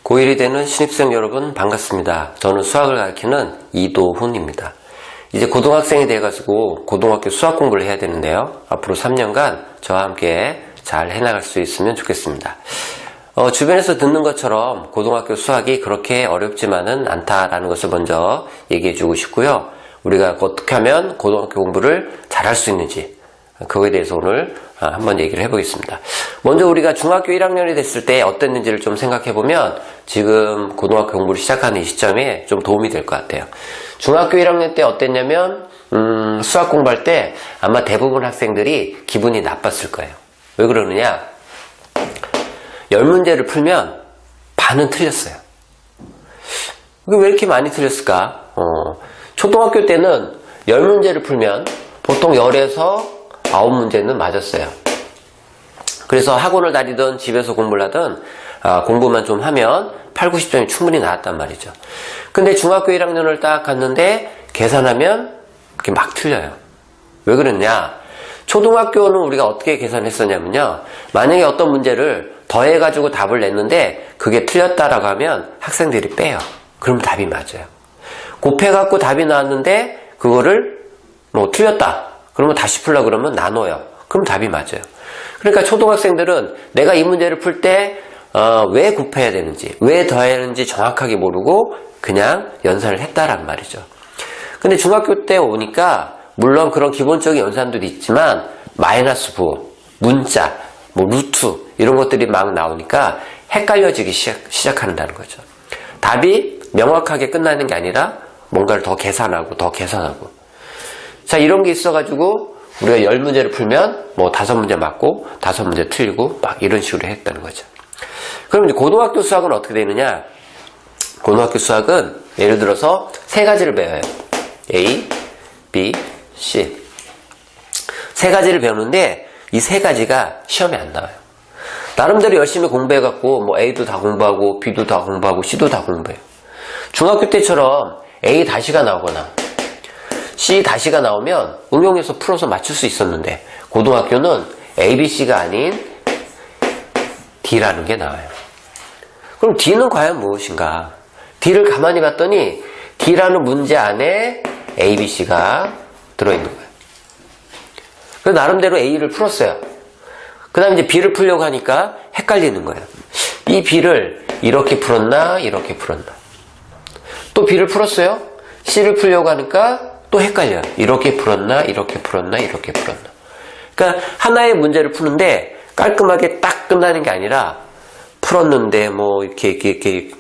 고1이 되는 신입생 여러분 반갑습니다. 저는 수학을 가르치는 이도훈입니다. 이제 고등학생이 돼가지고 고등학교 수학 공부를 해야 되는데요. 앞으로 3년간 저와 함께 잘 해나갈 수 있으면 좋겠습니다. 주변에서 듣는 것처럼 고등학교 수학이 그렇게 어렵지만은 않다라는 것을 먼저 얘기해 주고 싶고요. 우리가 어떻게 하면 고등학교 공부를 잘할 수 있는지 그거에 대해서 오늘 한번 얘기를 해보겠습니다. 먼저 우리가 중학교 1학년이 됐을 때 어땠는지를 좀 생각해보면 지금 고등학교 공부를 시작하는 이 시점에 좀 도움이 될 것 같아요. 중학교 1학년 때 어땠냐면 수학 공부할 때 아마 대부분 학생들이 기분이 나빴을 거예요. 왜 그러느냐? 10문제를 풀면 반은 틀렸어요. 왜 이렇게 많이 틀렸을까? 초등학교 때는 10문제를 풀면 보통 10에서 9문제는 맞았어요. 그래서 학원을 다니든 집에서 공부를 하든 공부만 좀 하면 8, 90점이 충분히 나왔단 말이죠. 근데 중학교 1학년을 딱 갔는데 계산하면 이렇게 막 틀려요. 왜 그랬냐? 초등학교는 우리가 어떻게 계산했었냐면요. 만약에 어떤 문제를 더해가지고 답을 냈는데 그게 틀렸다라고 하면 학생들이 빼요. 그럼 답이 맞아요. 곱해갖고 답이 나왔는데 그거를 틀렸다. 그러면 다시 풀려고 그러면 나눠요. 그럼 답이 맞아요. 그러니까 초등학생들은 내가 이 문제를 풀 때 왜 곱해야 되는지 왜 더해야 하는지 정확하게 모르고 그냥 연산을 했다란 말이죠. 근데 중학교 때 오니까 물론 그런 기본적인 연산들이 있지만 마이너스 부호, 문자, 루트 이런 것들이 막 나오니까 헷갈려지기 시작한다는 거죠. 답이 명확하게 끝나는 게 아니라 뭔가를 더 계산하고 자, 이런 게 있어가지고 우리가 10문제를 풀면 5문제 맞고 5문제 틀리고 막 이런 식으로 했다는 거죠. 그럼 이제 고등학교 수학은 어떻게 되느냐? 고등학교 수학은 예를 들어서 세 가지를 배워요. A, B, C. 세 가지를 배우는데 이 세 가지가 시험에 안 나와요. 나름대로 열심히 공부해갖고 A도 다 공부하고 B도 다 공부하고 C도 다 공부해요. 중학교 때처럼 A 다시가 나오거나 C 다시가 나오면 응용해서 풀어서 맞출 수 있었는데 고등학교는 A, B, C가 아닌 D라는 게 나와요. 그럼 D는 과연 무엇인가? D를 가만히 봤더니 D라는 문제 안에 A, B, C가 들어있는 거예요. 그래서 나름대로 A를 풀었어요. 그 다음에 이제 B를 풀려고 하니까 헷갈리는 거예요. 이 B를 이렇게 풀었나 이렇게 풀었나. 또 B를 풀었어요. C를 풀려고 하니까 또 헷갈려요. 이렇게 풀었나 이렇게 풀었나 이렇게 풀었나. 그러니까 하나의 문제를 푸는데 깔끔하게 딱 끝나는 게 아니라 풀었는데 이렇게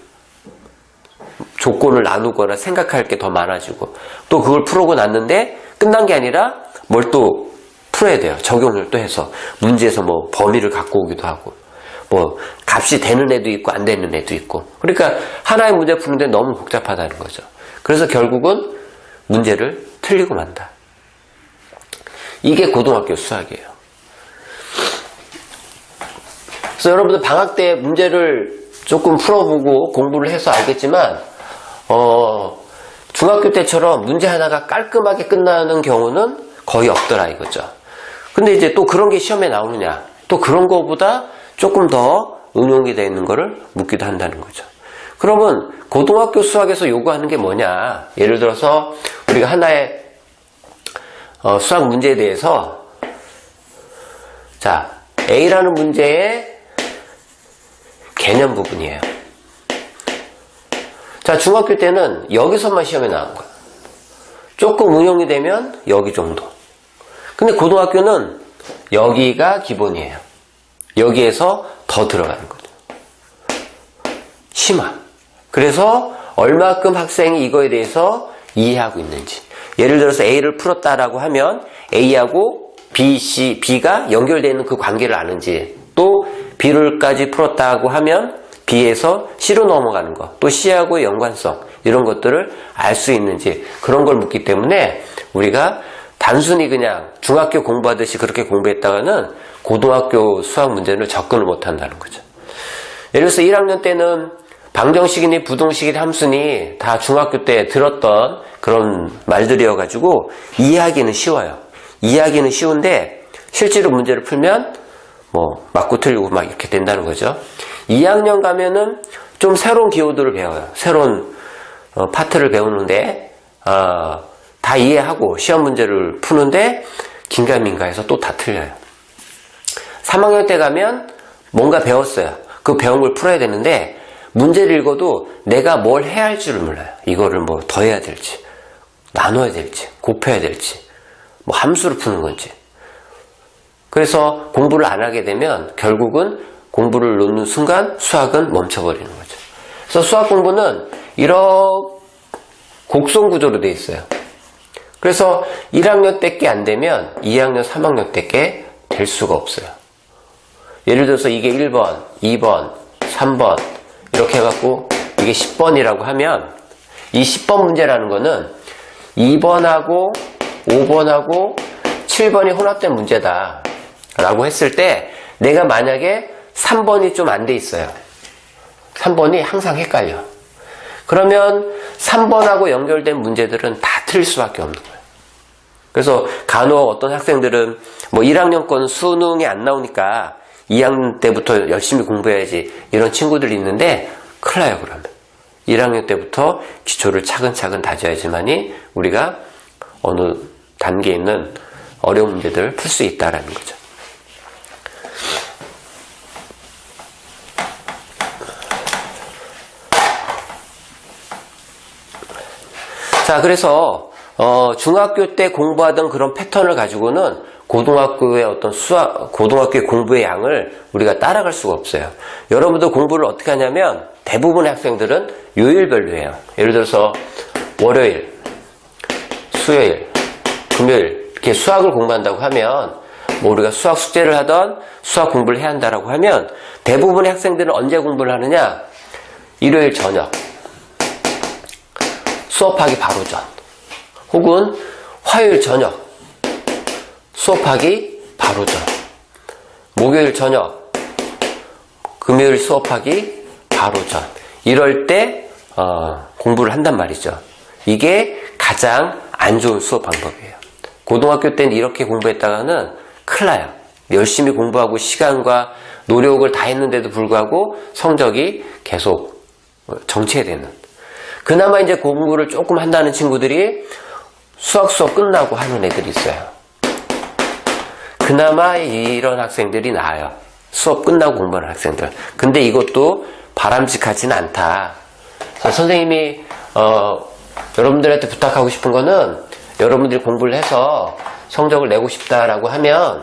조건을 나누거나 생각할 게 더 많아지고 또 그걸 풀고 났는데 끝난 게 아니라 뭘 또 풀어야 돼요. 적용을 또 해서 문제에서 범위를 갖고 오기도 하고 값이 되는 애도 있고 안 되는 애도 있고 그러니까 하나의 문제 푸는데 너무 복잡하다는 거죠. 그래서 결국은 문제를 틀리고 만다. 이게 고등학교 수학이에요. 그래서 여러분들 방학 때 문제를 조금 풀어보고 공부를 해서 알겠지만 중학교 때처럼 문제 하나가 깔끔하게 끝나는 경우는 거의 없더라 이거죠. 근데 이제 또 그런 게 시험에 나오느냐 또 그런 거보다 조금 더 응용이 되어 있는 거를 묻기도 한다는 거죠. 그러면 고등학교 수학에서 요구하는 게 뭐냐? 예를 들어서 우리가 하나의 수학 문제에 대해서 자 A라는 문제의 개념 부분이에요. 자 중학교 때는 여기서만 시험에 나온 거야. 조금 응용이 되면 여기 정도. 근데 고등학교는 여기가 기본이에요. 여기에서 더 들어가는 거죠. 심화. 그래서 얼마큼 학생이 이거에 대해서 이해하고 있는지. 예를 들어서 A를 풀었다라고 하면 A하고 B, C, B가 연결되어 있는 그 관계를 아는지 또 B를까지 풀었다고 하면 B에서 C로 넘어가는 것 또 C하고의 연관성 이런 것들을 알 수 있는지 그런 걸 묻기 때문에 우리가 단순히 그냥 중학교 공부하듯이 그렇게 공부했다가는 고등학교 수학 문제를 접근을 못한다는 거죠. 예를 들어서 1학년 때는 방정식이니 부동식이니 함수니 다 중학교 때 들었던 그런 말들이어가지고 이해하기는 쉬워요. 이해하기는 쉬운데 실제로 문제를 풀면 맞고 틀리고 막 이렇게 된다는 거죠. 2학년 가면은 좀 새로운 기호들을 배워요. 새로운 파트를 배우는데 다 이해하고 시험 문제를 푸는데 긴가민가해서 또 다 틀려요. 3학년 때 가면 뭔가 배웠어요. 그 배운 걸 풀어야 되는데 문제를 읽어도 내가 뭘 해야 할 줄을 몰라요. 이거를 뭐 더해야 될지, 나눠야 될지, 곱해야 될지, 뭐 함수를 푸는 건지. 그래서 공부를 안 하게 되면 결국은 공부를 놓는 순간 수학은 멈춰버리는 거죠. 그래서 수학 공부는 이런 곡선 구조로 되어 있어요. 그래서 1학년 때께 안 되면 2학년, 3학년 때께 될 수가 없어요. 예를 들어서 이게 1번, 2번, 3번 이렇게 해갖고 이게 10번이라고 하면 이 10번 문제라는 거는 2번하고 5번하고 7번이 혼합된 문제다 라고 했을 때 내가 만약에 3번이 좀 안 돼 있어요. 3번이 항상 헷갈려. 그러면 3번하고 연결된 문제들은 다 틀릴 수밖에 없는 거예요. 그래서 간혹 어떤 학생들은 뭐 1학년 건 수능이 안 나오니까 2학년 때부터 열심히 공부해야지 이런 친구들이 있는데 큰일 나요. 그러면 1학년 때부터 기초를 차근차근 다져야지만이 우리가 어느 단계에 있는 어려운 문제들을 풀 수 있다라는 거죠. 자, 그래서 중학교 때 공부하던 그런 패턴을 가지고는 고등학교의 어떤 고등학교의 공부의 양을 우리가 따라갈 수가 없어요. 여러분도 공부를 어떻게 하냐면 대부분의 학생들은 요일별로 해요. 예를 들어서 월요일, 수요일, 금요일 이렇게 수학을 공부한다고 하면 뭐 우리가 수학 숙제를 하던 수학 공부를 해야 한다라고 하면 대부분의 학생들은 언제 공부를 하느냐? 일요일 저녁 수업하기 바로 전 혹은 화요일 저녁 수업하기 바로 전 목요일 저녁 금요일 수업하기 바로 전 이럴 때 공부를 한단 말이죠. 이게 가장 안 좋은 수업 방법이에요. 고등학교 때는 이렇게 공부했다가는 큰일 나요. 열심히 공부하고 시간과 노력을 다 했는데도 불구하고 성적이 계속 정체되는. 그나마 이제 공부를 조금 한다는 친구들이 수학 수업 끝나고 하는 애들이 있어요. 그나마 이런 학생들이 나아요. 수업 끝나고 공부하는 학생들. 근데 이것도 바람직하지는 않다. 선생님이 여러분들한테 부탁하고 싶은 거는 여러분들이 공부를 해서 성적을 내고 싶다라고 하면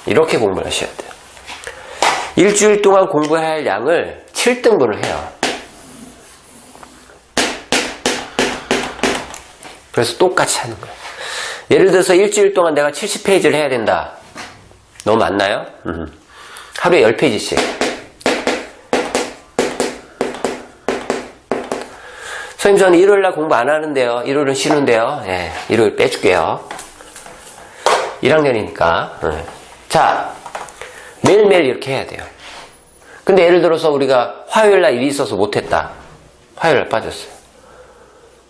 이렇게 공부를 하셔야 돼요. 일주일 동안 공부해야 할 양을 7등분을 해요. 그래서 똑같이 하는 거예요. 예를 들어서 일주일 동안 내가 70페이지를 해야 된다. 너무 많나요? 하루에 10페이지씩. 선생님 저는 일요일날 공부 안 하는데요. 일요일은 쉬는데요. 예, 일요일 빼줄게요. 1학년이니까. 자, 매일매일 이렇게 해야 돼요. 근데 예를 들어서 우리가 화요일날 일이 있어서 못했다. 화요일날 빠졌어요.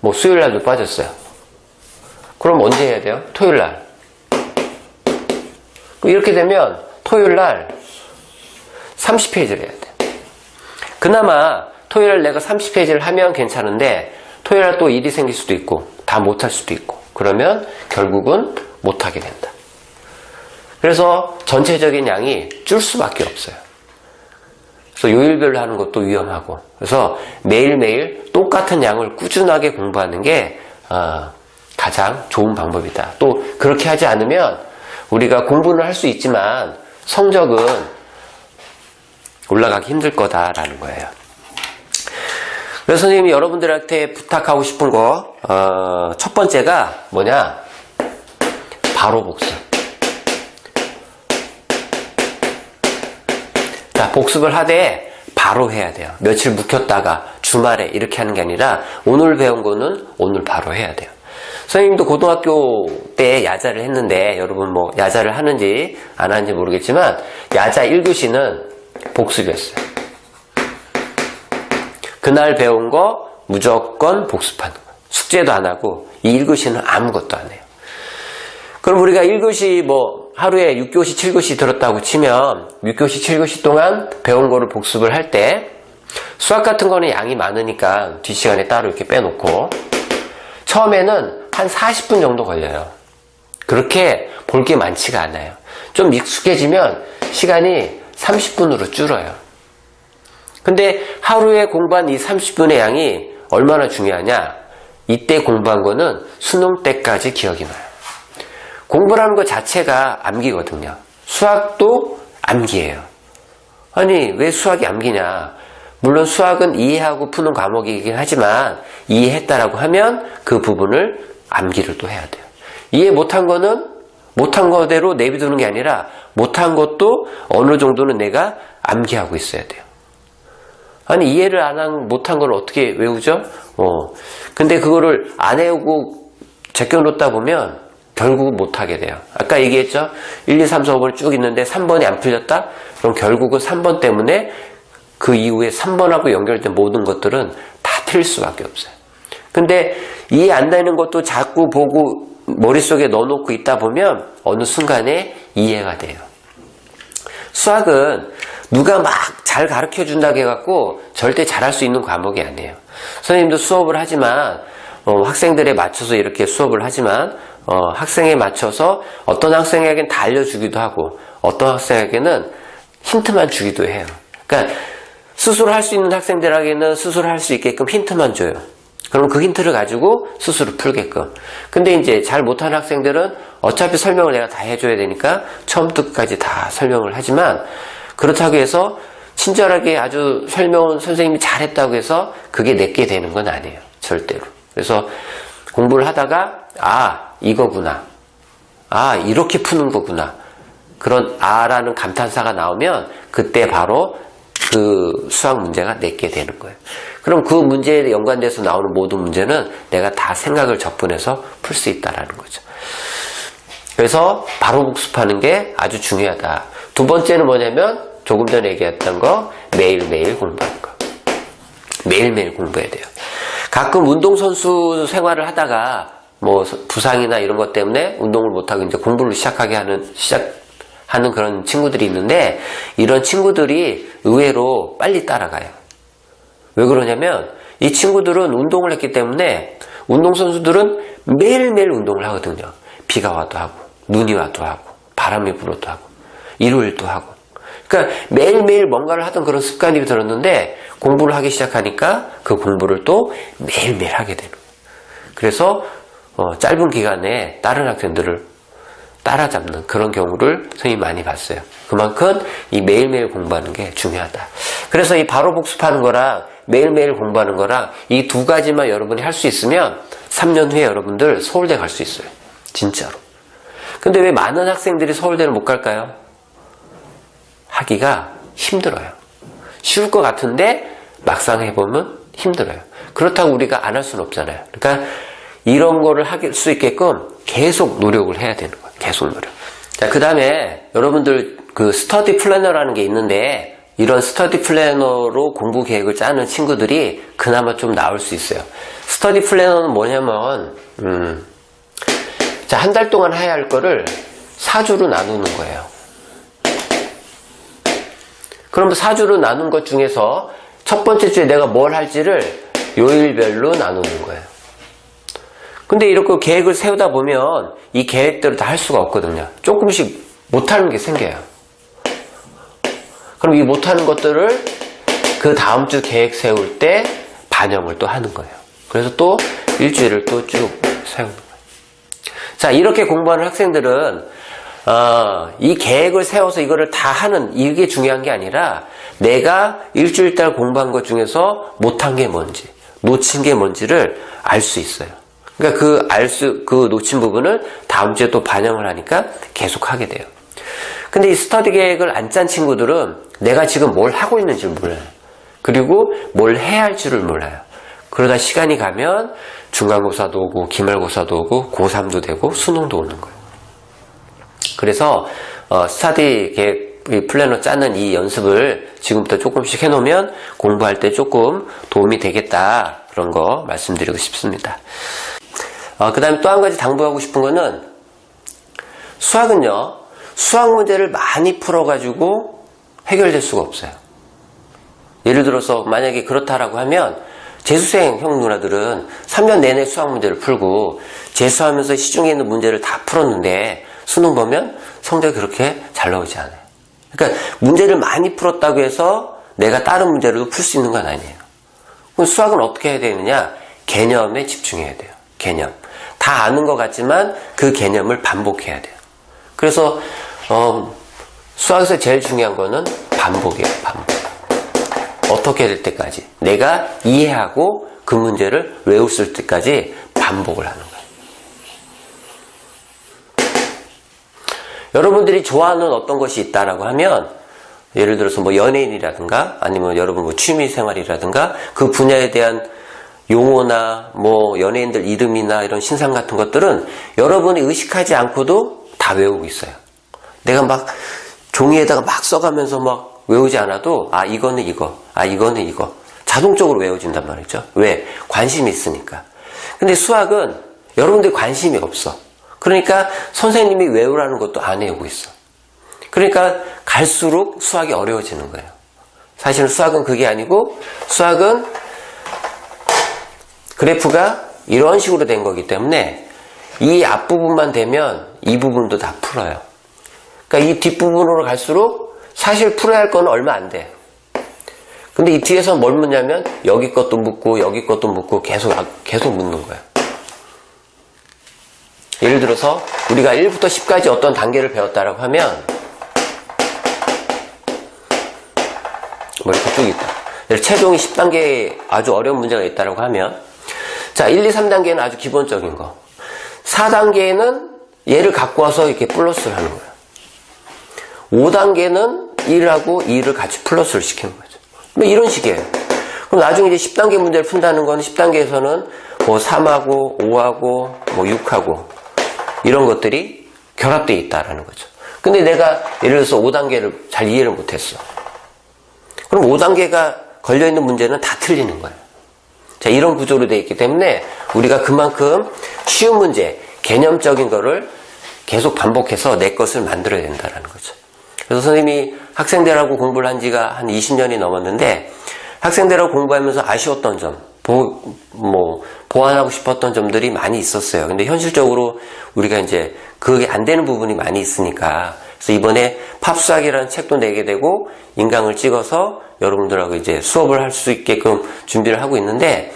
뭐 수요일날도 빠졌어요. 그럼 언제 해야 돼요? 토요일날. 이렇게 되면 토요일날 30페이지를 해야 돼요. 그나마 토요일날 내가 30페이지를 하면 괜찮은데 토요일날 또 일이 생길 수도 있고 다 못할 수도 있고 그러면 결국은 못하게 된다. 그래서 전체적인 양이 줄 수밖에 없어요. 그래서 요일별로 하는 것도 위험하고 그래서 매일매일 똑같은 양을 꾸준하게 공부하는 게 가장 좋은 방법이다. 또 그렇게 하지 않으면 우리가 공부는 할 수 있지만 성적은 올라가기 힘들 거다라는 거예요. 그래서 선생님이 여러분들한테 부탁하고 싶은 거 첫 번째가 뭐냐? 바로 복습. 자, 복습을 하되 바로 해야 돼요. 며칠 묵혔다가 주말에 이렇게 하는 게 아니라 오늘 배운 거는 오늘 바로 해야 돼요. 선생님도 고등학교 때 야자를 했는데 여러분 뭐 야자를 하는지 안 하는지 모르겠지만 야자 1교시는 복습이었어요. 그날 배운 거 무조건 복습하는 거예요. 숙제도 안 하고 이 1교시는 아무것도 안 해요. 그럼 우리가 1교시 뭐 하루에 6교시 7교시 들었다고 치면 6교시 7교시 동안 배운 거를 복습을 할 때 수학 같은 거는 양이 많으니까 뒷시간에 따로 이렇게 빼놓고 처음에는 한 40분 정도 걸려요. 그렇게 볼 게 많지가 않아요. 좀 익숙해지면 시간이 30분으로 줄어요. 근데 하루에 공부한 이 30분의 양이 얼마나 중요하냐? 이때 공부한 거는 수능 때까지 기억이 나요. 공부라는 것 자체가 암기거든요. 수학도 암기예요. 아니, 왜 수학이 암기냐? 물론 수학은 이해하고 푸는 과목이긴 하지만 이해했다라고 하면 그 부분을 암기를 또 해야 돼요. 이해 못한 거는 못한 거대로 내비두는 게 아니라 못한 것도 어느 정도는 내가 암기하고 있어야 돼요. 아니, 이해를 못한 걸 어떻게 외우죠? 근데 그거를 안 외우고 제껴놓다 보면 결국은 못하게 돼요. 아까 얘기했죠? 1, 2, 3, 4, 5번이 쭉 있는데 3번이 안 풀렸다? 그럼 결국은 3번 때문에 그 이후에 3번하고 연결된 모든 것들은 다 틀릴 수밖에 없어요. 근데 이해 안 되는 것도 자꾸 보고 머릿속에 넣어놓고 있다 보면 어느 순간에 이해가 돼요. 수학은 누가 막 잘 가르쳐 준다고 해갖고 절대 잘할 수 있는 과목이 아니에요. 선생님도 수업을 하지만 학생들에 맞춰서 이렇게 수업을 하지만 학생에 맞춰서 어떤 학생에게는 다 알려주기도 하고 어떤 학생에게는 힌트만 주기도 해요. 그러니까 스스로 할 수 있는 학생들에게는 스스로 할 수 있게끔 힌트만 줘요. 그럼 그 힌트를 가지고 스스로 풀게끔. 근데 이제 잘 못하는 학생들은 어차피 설명을 내가 다 해줘야 되니까 처음부터 끝까지 다 설명을 하지만 그렇다고 해서 친절하게 아주 설명은 선생님이 잘했다고 해서 그게 내게 되는 건 아니에요. 절대로. 그래서 공부를 하다가 이거구나. 이렇게 푸는 거구나. 그런 라는 감탄사가 나오면 그때 바로 그 수학 문제가 내게 되는 거예요. 그럼 그 문제에 연관돼서 나오는 모든 문제는 내가 다 생각을 적분해서 풀 수 있다라는 거죠. 그래서 바로 복습하는 게 아주 중요하다. 두 번째는 뭐냐면 조금 전에 얘기했던 거 매일매일 공부하는 거. 매일매일 공부해야 돼요. 가끔 운동선수 생활을 하다가 뭐 부상이나 이런 것 때문에 운동을 못하고 이제 공부를 시작하는 그런 친구들이 있는데 이런 친구들이 의외로 빨리 따라가요. 왜 그러냐면 이 친구들은 운동을 했기 때문에 운동선수들은 매일매일 운동을 하거든요. 비가 와도 하고 눈이 와도 하고 바람이 불어도 하고 일요일도 하고 그러니까 매일매일 뭔가를 하던 그런 습관이 들었는데 공부를 하기 시작하니까 그 공부를 또 매일매일 하게 되는 거예요. 그래서 짧은 기간에 다른 학생들을 따라잡는 그런 경우를 선생님이 많이 봤어요. 그만큼 이 매일매일 공부하는 게 중요하다. 그래서 이 바로 복습하는 거랑 매일매일 공부하는 거랑 이 두 가지만 여러분이 할 수 있으면 3년 후에 여러분들 서울대 갈 수 있어요. 진짜로. 근데 왜 많은 학생들이 서울대를 못 갈까요? 하기가 힘들어요. 쉬울 것 같은데 막상 해보면 힘들어요. 그렇다고 우리가 안 할 수는 없잖아요. 그러니까 이런 거를 할 수 있게끔 계속 노력을 해야 되는 거예요. 계속 노력. 자, 그 다음에 여러분들 그 스터디 플래너라는 게 있는데 이런 스터디 플래너로 공부 계획을 짜는 친구들이 그나마 좀 나올 수 있어요. 스터디 플래너는 뭐냐면 자, 한 달 동안 해야 할 거를 4주로 나누는 거예요. 그럼 4주로 나눈 것 중에서 첫 번째 주에 내가 뭘 할지를 요일별로 나누는 거예요. 근데 이렇게 계획을 세우다 보면 이 계획대로 다 할 수가 없거든요. 조금씩 못하는 게 생겨요. 그럼 이 못하는 것들을 그 다음 주 계획 세울 때 반영을 또 하는 거예요. 그래서 또 일주일을 또 쭉 세우는 거예요. 자, 이렇게 공부하는 학생들은 이 계획을 세워서 이거를 다 하는 이게 중요한 게 아니라 내가 일주일 동안 공부한 것 중에서 못한 게 뭔지 놓친 게 뭔지를 알 수 있어요. 그러니까 그 놓친 부분을 다음 주에 또 반영을 하니까 계속 하게 돼요. 근데 이 스터디 계획을 안 짠 친구들은 내가 지금 뭘 하고 있는지 몰라요. 그리고 뭘 해야 할지를 몰라요. 그러다 시간이 가면 중간고사도 오고 기말고사도 오고 고3도 되고 수능도 오는 거예요. 그래서 스터디 계획 플래너 짜는 이 연습을 지금부터 조금씩 해놓으면 공부할 때 조금 도움이 되겠다 그런 거 말씀드리고 싶습니다. 그 다음에 또 한 가지 당부하고 싶은 거는 수학은요 수학 문제를 많이 풀어가지고 해결될 수가 없어요. 예를 들어서 만약에 그렇다라고 하면 재수생 형 누나들은 3년 내내 수학 문제를 풀고 재수하면서 시중에 있는 문제를 다 풀었는데 수능 보면 성적이 그렇게 잘 나오지 않아요. 그러니까 문제를 많이 풀었다고 해서 내가 다른 문제를 풀 수 있는 건 아니에요. 그럼 수학은 어떻게 해야 되느냐? 개념에 집중해야 돼요. 개념. 다 아는 것 같지만 그 개념을 반복해야 돼요. 그래서 수학에서 제일 중요한 거는 반복이에요. 반복. 어떻게 될 때까지 내가 이해하고 그 문제를 외웠을 때까지 반복을 하는 거예요. 여러분들이 좋아하는 어떤 것이 있다라고 하면 예를 들어서 뭐 연예인이라든가 아니면 여러분 뭐 취미생활이라든가 그 분야에 대한 용어나 뭐 연예인들 이름이나 이런 신상 같은 것들은 여러분이 의식하지 않고도 다 외우고 있어요. 내가 막 종이에다가 막 써가면서 막 외우지 않아도 아 이거는 이거, 아 이거는 이거 자동적으로 외워진단 말이죠. 왜? 관심이 있으니까. 근데 수학은 여러분들이 관심이 없어. 그러니까 선생님이 외우라는 것도 안 외우고 있어. 그러니까 갈수록 수학이 어려워지는 거예요. 사실은 수학은 그게 아니고 수학은 그래프가 이런 식으로 된 거기 때문에 이 앞부분만 되면 이 부분도 다 풀어요. 그러니까 이 뒷부분으로 갈수록 사실 풀어야 할 거는 얼마 안 돼. 근데 이 뒤에서 뭘 묻냐면 여기 것도 묻고 여기 것도 묻고 계속 묻는 거예요. 예를 들어서 우리가 1부터 10까지 어떤 단계를 배웠다라고 하면 뭐 이렇게 쭉 있다. 최종이 10단계에 아주 어려운 문제가 있다라고 하면 자 1, 2, 3단계는 아주 기본적인 거 4단계에는 얘를 갖고 와서 이렇게 플러스를 하는 거예요. 5단계는 1하고 2를 같이 플러스를 시키는 거죠. 뭐 이런 식이에요. 그럼 나중에 이제 10단계 문제를 푼다는 건 10단계에서는 뭐 3하고 5하고 뭐 6하고 이런 것들이 결합되어 있다라는 거죠. 근데 내가 예를 들어서 5단계를 잘 이해를 못했어. 그럼 5단계가 걸려있는 문제는 다 틀리는 거예요. 자, 이런 구조로 되어 있기 때문에 우리가 그만큼 쉬운 문제, 개념적인 거를 계속 반복해서 내 것을 만들어야 된다는 거죠. 그래서 선생님이 학생들하고 공부를 한 지가 한 20년이 넘었는데 학생들하고 공부하면서 아쉬웠던 점, 보완하고 싶었던 점들이 많이 있었어요. 근데 현실적으로 우리가 이제 그게 안 되는 부분이 많이 있으니까 그래서 이번에 팝수학이라는 책도 내게 되고 인강을 찍어서 여러분들하고 이제 수업을 할 수 있게끔 준비를 하고 있는데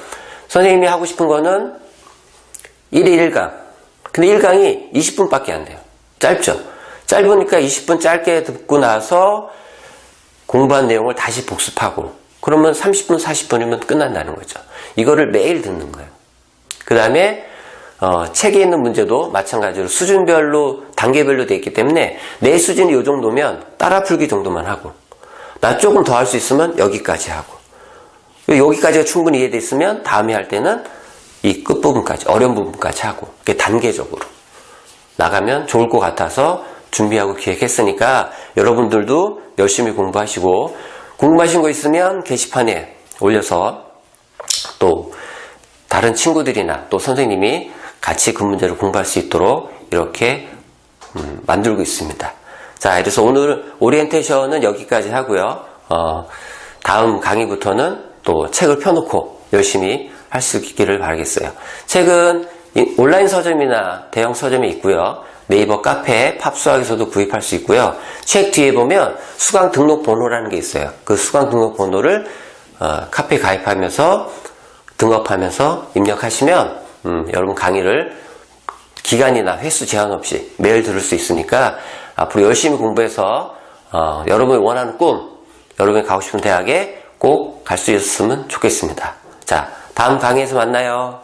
선생님이 하고 싶은 거는 1회 1강. 근데 1강이 20분밖에 안 돼요. 짧죠? 짧으니까 20분 짧게 듣고 나서 공부한 내용을 다시 복습하고 그러면 30분, 40분이면 끝난다는 거죠. 이거를 매일 듣는 거예요. 그 다음에 책에 있는 문제도 마찬가지로 수준별로 단계별로 되어 있기 때문에 내 수준이 이 정도면 따라 풀기 정도만 하고 나 조금 더 할 수 있으면 여기까지 하고 여기까지가 충분히 이해되어 있으면 다음에 할 때는 이 끝부분까지 어려운 부분까지 하고 이렇게 단계적으로 나가면 좋을 것 같아서 준비하고 기획했으니까 여러분들도 열심히 공부하시고 궁금하신 거 있으면 게시판에 올려서 또 다른 친구들이나 또 선생님이 같이 그 문제를 공부할 수 있도록 이렇게 만들고 있습니다. 자, 그래서 오늘 오리엔테이션은 여기까지 하고요. 다음 강의부터는 또 책을 펴놓고 열심히 할 수 있기를 바라겠어요. 책은 온라인 서점이나 대형 서점에 있고요. 네이버 카페, 팝수학에서도 구입할 수 있고요. 책 뒤에 보면 수강 등록 번호라는 게 있어요. 그 수강 등록 번호를 카페에 가입하면서 등업하면서 입력하시면 여러분 강의를 기간이나 횟수 제한 없이 매일 들을 수 있으니까 앞으로 열심히 공부해서 여러분이 원하는 꿈, 여러분이 가고 싶은 대학에 꼭 갈 수 있었으면 좋겠습니다. 자, 다음 강의에서 만나요.